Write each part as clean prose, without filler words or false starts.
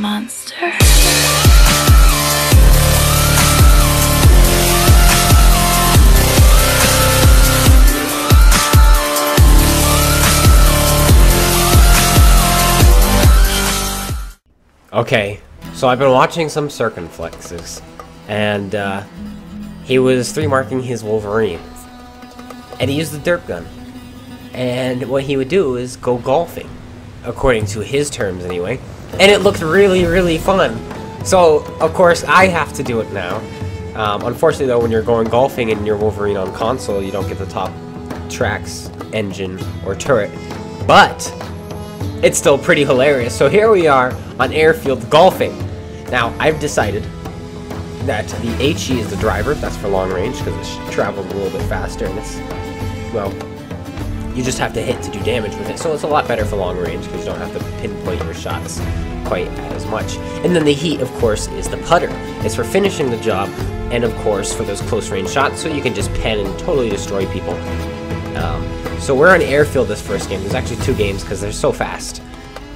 monster. Okay, so I've been watching some Circon flexes, and he was 3-marking his Wolverine, and he used the derp gun. And what he would do is go golfing, according to his terms anyway, and it looked really, really fun. So, of course, I have to do it now. Unfortunately, though, when you're going golfing in your Wolverine on console, you don't get the top tracks, engine, or turret. But it's still pretty hilarious. So here we are on airfield golfing. Now, I've decided that the HE is the driver. That's for long range, because it travels a little bit faster, and it's, well, you just have to hit to do damage with it. So it's a lot better for long range, because you don't have to pinpoint your shots quite as much. And then the heat, of course, is the putter. It's for finishing the job, and of course, for those close range shots, so you can just pen and totally destroy people. So we're on airfield this first game. There's actually 2 games, because they're so fast.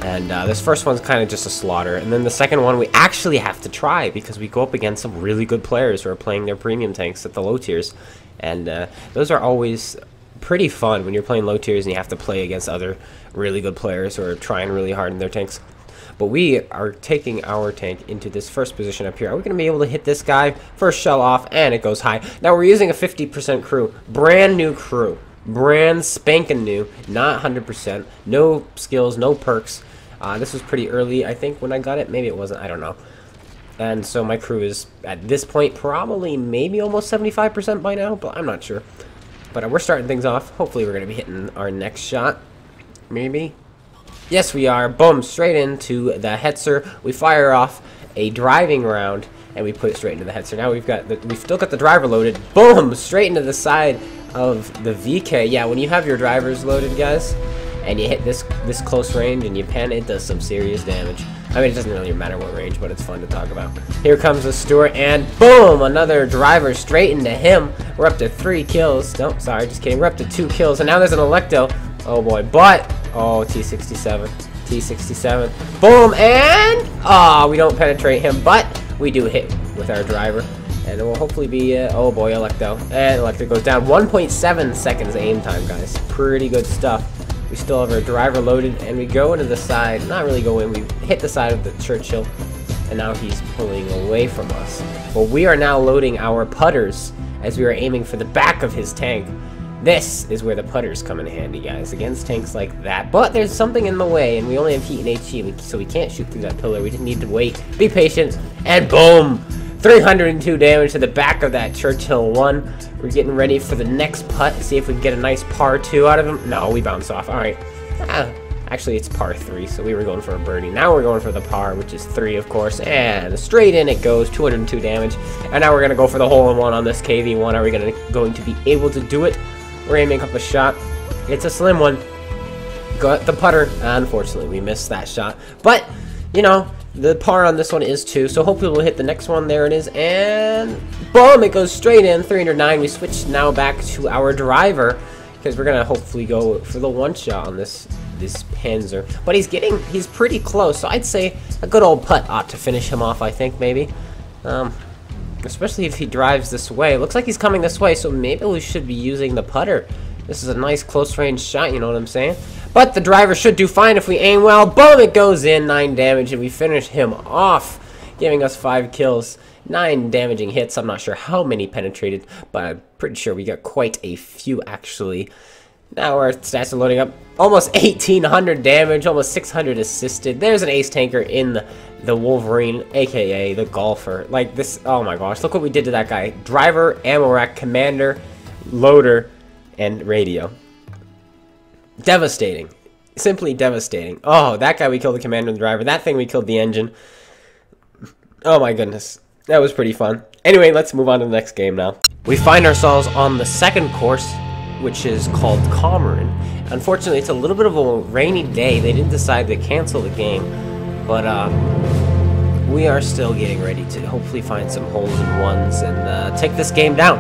And this first one's kind of just a slaughter. And then the second one we actually have to try, because we go up against some really good players who are playing their premium tanks at the low tiers. And those are always pretty fun when you're playing low tiers and you have to play against other really good players who are trying really hard in their tanks. But we are taking our tank into this first position up here. Are we going to be able to hit this guy? First shell off, and it goes high. Now we're using a 50% crew. Brand new crew. Brand spanking new. Not 100%. No skills, no perks. This was pretty early, I think, when I got it. Maybe it wasn't. I don't know. And so my crew is, at this point, probably maybe almost 75% by now, but I'm not sure. But we're starting things off. Hopefully we're going to be hitting our next shot. Maybe. Yes, we are. Boom. Straight into the Hetzer. We fire off a driving round, and we put it straight into the Hetzer. Now we've still got the driver loaded. Boom. Straight into the side of the VK. Yeah, when you have your drivers loaded, guys, and you hit this close range and you pen, it does some serious damage. I mean, it doesn't really matter what range, but it's fun to talk about. Here comes the Stewart, and boom! Another driver straight into him. We're up to 3 kills. Nope, sorry, just kidding. We're up to 2 kills, and now there's an Electo. Oh boy, but oh, T67, T67. Boom, and we don't penetrate him, but we do hit with our driver. And it will hopefully be, oh boy, Electo. And Electo goes down. 1.7 seconds aim time, guys. Pretty good stuff. We still have our driver loaded, and we go into the side. Not really go in. We hit the side of the Churchill, and now he's pulling away from us. But we are now loading our putters as we are aiming for the back of his tank. This is where the putters come in handy, guys, against tanks like that. But there's something in the way, and we only have heat and HE, so we can't shoot through that pillar. We just need to wait, be patient, and boom! 302 damage to the back of that Churchill 1. We're getting ready for the next putt. See if we can get a nice par 2 out of him. No, we bounce off. Alright. Actually, it's par 3, so we were going for a birdie. Now we're going for the par, which is 3, of course. And straight in it goes. 202 damage. And now we're going to go for the hole-in-one on this KV1. Are we going to be able to do it? We're aiming up a shot. It's a slim one. Got the putter. Unfortunately, we missed that shot. But, you know, the par on this one is 2, so hopefully we'll hit the next one. There it is, and boom, it goes straight in. 309. We switch now back to our driver, because we're gonna hopefully go for the 1 shot on this Panzer. But he's pretty close, so I'd say a good old putt ought to finish him off, I think, maybe. Especially if he drives this way. Looks like he's coming this way, so maybe we should be using the putter. This is a nice close range shot, you know what I'm saying? But the driver should do fine if we aim well. Boom, it goes in. 9 damage, and we finish him off, giving us 5 kills. 9 damaging hits. I'm not sure how many penetrated, but I'm pretty sure we got quite a few, actually. Now our stats are loading up. Almost 1,800 damage, almost 600 assisted. There's an ace tanker in the Wolverine, aka the golfer. Like this, oh my gosh, look what we did to that guy. Driver, ammo rack, commander, loader, and radio. Devastating. Simply devastating. Oh, that guy we killed the commander and the driver. That thing we killed the engine. Oh my goodness. That was pretty fun. Anyway, let's move on to the next game now. We find ourselves on the second course, which is called Comarin. Unfortunately, it's a little bit of a rainy day. They didn't decide to cancel the game, but we are still getting ready to hopefully find some holes in ones and take this game down.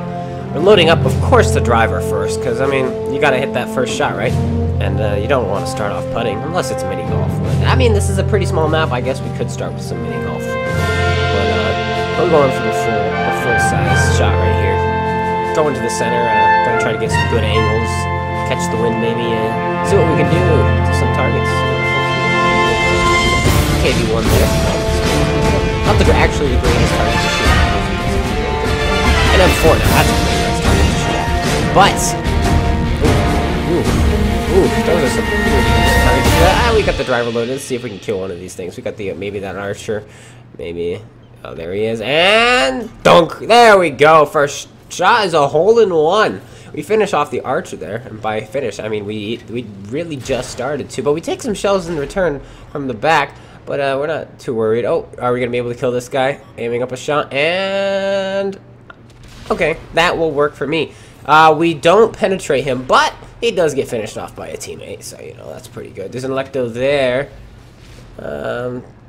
We're loading up, of course, the driver first, because, I mean, you gotta hit that first shot, right? And you don't want to start off putting unless it's mini golf. I mean, this is a pretty small map. I guess we could start with some mini golf. But we're going for a full size shot right here. Going to the center. Gonna try to get some good angles, catch the wind maybe, and see what we can do to some targets. KB1 there. Not actually the greatest target to shoot. And M4 now. That's a pretty nice target to shoot. But those are some pretty decent targets. We got the driver loaded. Let's see if we can kill one of these things. We got the maybe that archer, maybe. Oh, there he is, and dunk! There we go. First shot is a hole-in-one. We finish off the archer there, and by finish I mean we really just started to. But we take some shells in return from the back. But we're not too worried. Oh, are we gonna be able to kill this guy? Aiming up a shot, and okay, that will work for me. We don't penetrate him, but he does get finished off by a teammate, so, you know, that's pretty good. There's an Electo there.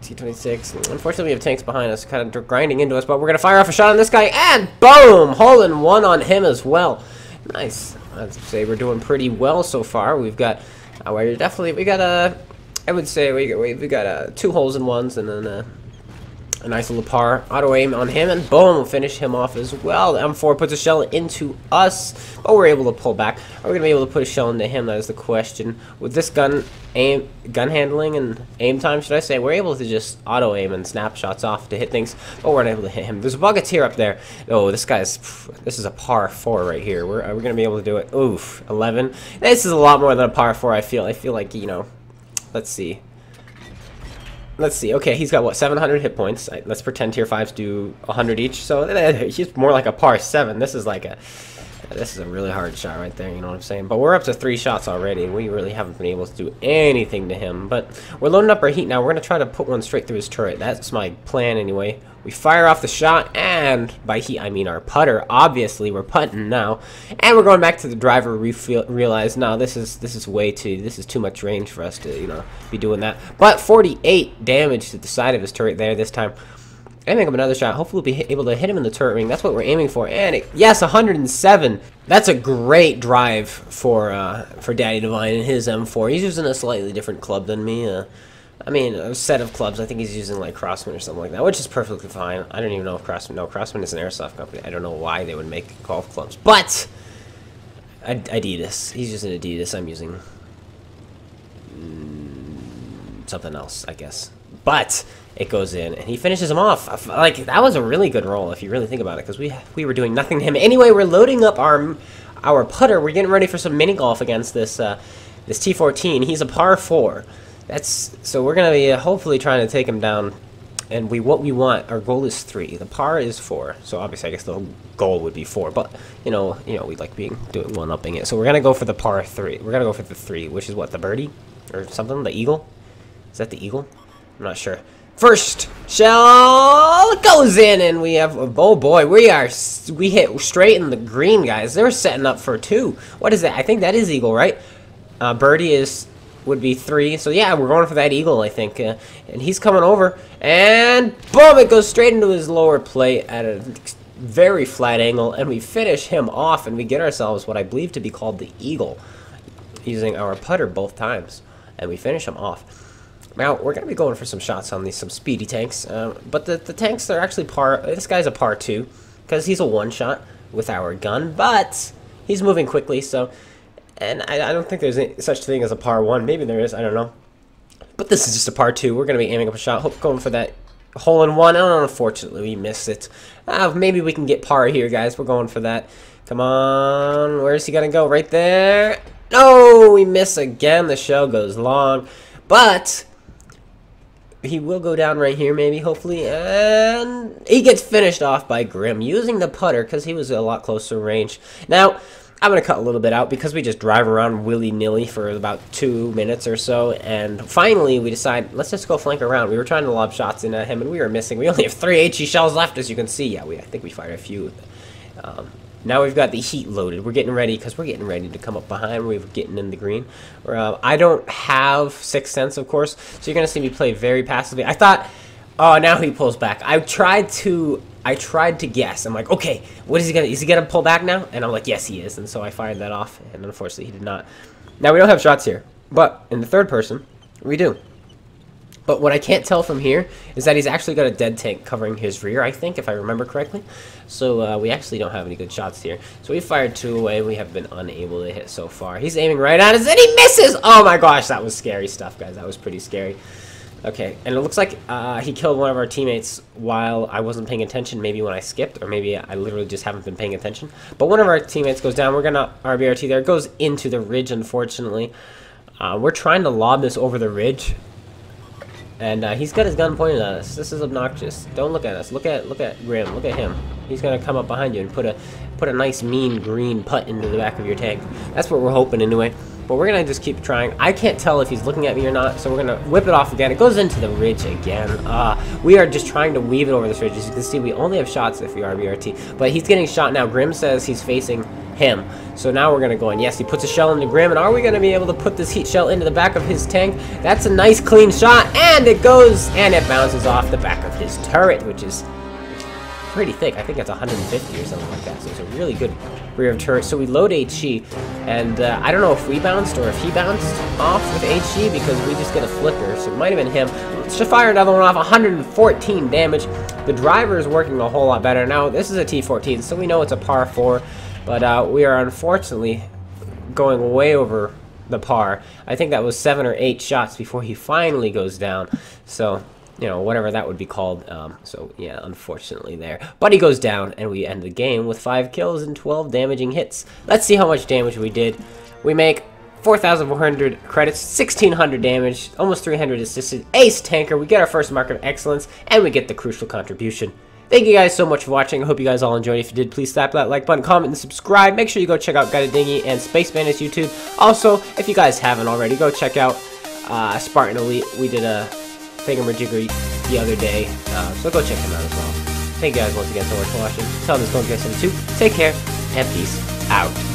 T-26. Unfortunately, we have tanks behind us, kind of grinding into us, but we're going to fire off a shot on this guy, and boom! Hole-in-one on him as well. Nice. I'd say we're doing pretty well so far. We've got, we got, I would say we got 2 holes-in-ones, and then a nice little par auto aim on him, and boom, we'll finish him off as well. The M4 puts a shell into us, but we're able to pull back. Are we gonna be able to put a shell into him? That is the question. With this gun handling and aim time, should I say, we're able to just auto aim and snapshots off to hit things, but we're not able to hit him. There's a Bucketeer up there. Oh, this is a par 4 right here. Are we gonna be able to do it? Oof, 11. This is a lot more than a par 4. I feel like, you know. Let's see. Okay, he's got what, 700 hit points. Let's pretend tier 5s do 100 each. So he's more like a par 7. This is a really hard shot right there, you know what I'm saying? But we're up to 3 shots already, and we really haven't been able to do anything to him. But we're loading up our heat now. We're going to try to put one straight through his turret. That's my plan anyway. We fire off the shot, and by heat I mean our putter. Obviously, we're putting now. And we're going back to the driver. We realize, no, this is too much range for us to, you know, be doing that. But 48 damage to the side of his turret there this time. Aiming up another shot. Hopefully we'll be able to hit him in the turret ring. That's what we're aiming for. And yes, 107. That's a great drive for Daddy Divine and his M4. He's using a slightly different club than me. I mean, a set of clubs. I think he's using like Crossman or something like that, which is perfectly fine. I don't even know if Crossman. No, Crossman is an airsoft company. I don't know why they would make golf clubs, but Adidas. He's using Adidas. I'm using something else, I guess. But it goes in, and he finishes him off. Like, that was a really good roll, if you really think about it, because we were doing nothing to him. Anyway, we're loading up our putter. We're getting ready for some mini golf against this T14. He's a par 4. So we're gonna be hopefully trying to take him down. And what we want, our goal is 3. The par is 4. So obviously, I guess the goal would be 4. But you know, we like doing one-upping it. So we're gonna go for the par 3. We're gonna go for the 3, which is what, the birdie or something? The eagle? Is that the eagle? I'm not sure. First shell goes in, and we have, oh boy, we hit straight in the green, guys. They're setting up for 2. What is that? I think that is eagle, right? Birdie would be 3. So yeah, we're going for that eagle, I think. And he's coming over, and boom, it goes straight into his lower plate at a very flat angle, and we finish him off, and we get ourselves what I believe to be called the eagle, using our putter both times, and we finish him off. Now, we're going to be going for some shots on some speedy tanks, but the tanks are actually this guy's a par 2, because he's a one-shot with our gun, but he's moving quickly, so, and I don't think there's any such thing as a par 1, maybe there is, I don't know, but this is just a par 2. We're going to be aiming up a shot, going for that hole-in-one, and unfortunately, we missed it. Maybe we can get par here, guys. We're going for that. Come on, where's he going to go? Right there. No, we miss again. The shell goes long, but he will go down right here, maybe, hopefully, and he gets finished off by Grim using the putter because he was a lot closer range. Now, I'm going to cut a little bit out because we just drive around willy-nilly for about 2 minutes or so, and finally we decide, let's just go flank around. We were trying to lob shots in at him, and we were missing. We only have 3 HE shells left, as you can see. Yeah, I think we fired a few. Now we've got the heat loaded. We're getting ready because we're getting ready to come up behind. We're getting in the green. I don't have Sixth Sense, of course, so you're gonna see me play very passively. I thought, oh, now he pulls back. I tried to guess. I'm like, okay, what is he gonna? Is he gonna pull back now? And I'm like, yes, he is. And so I fired that off, and unfortunately, he did not. Now, we don't have shots here, but in the third person, we do. But what I can't tell from here is that he's actually got a dead tank covering his rear, I think, if I remember correctly. So we actually don't have any good shots here. So we fired 2 away. We have been unable to hit so far. He's aiming right at us, and he misses! Oh my gosh, that was scary stuff, guys. That was pretty scary. Okay, and it looks like he killed one of our teammates while I wasn't paying attention, maybe when I skipped, or maybe I literally just haven't been paying attention. But one of our teammates goes down. We're going to RBRT there. It goes into the ridge, unfortunately. We're trying to lob this over the ridge. And he's got his gun pointed at us. This is obnoxious. Don't look at us. Look at Grim. Look at him. He's gonna come up behind you and put a nice mean green putt into the back of your tank. That's what we're hoping anyway. But we're gonna just keep trying. I can't tell if he's looking at me or not, so we're gonna whip it off again. It goes into the ridge again. We are just trying to weave it over this ridge. As you can see, we only have shots if we RBRT. But he's getting shot now. Grim says he's facing him. So now we're gonna go in. Yes, he puts a shell into Grim, and are we gonna be able to put this heat shell into the back of his tank? That's a nice clean shot, and it goes, and it bounces off the back of his turret, which is pretty thick. I think it's 150 or something like that. So it's a really good rear turret. So we load HE, and I don't know if we bounced or if he bounced off with HE because we just get a flicker. So it might have been him. Let's fire another one off. 114 damage. The driver is working a whole lot better. Now, this is a T14, so we know it's a par 4. But we are unfortunately going way over the par. I think that was 7 or 8 shots before he finally goes down. So, you know, whatever that would be called. So, yeah, unfortunately there. But he goes down, and we end the game with 5 kills and 12 damaging hits. Let's see how much damage we did. We make 4,400 credits, 1,600 damage, almost 300 assisted, ace tanker. We get our first mark of excellence, and we get the crucial contribution. Thank you guys so much for watching. I hope you guys all enjoyed. If you did, please slap that like button, comment, and subscribe. Make sure you go check out GotADingy and Spaceman's YouTube. Also, if you guys haven't already, go check out Spartan Elite. We did a thingamajigger the other day, so go check him out as well. Thank you guys once again so much for watching. Tell them to go get some too. Take care, and peace out.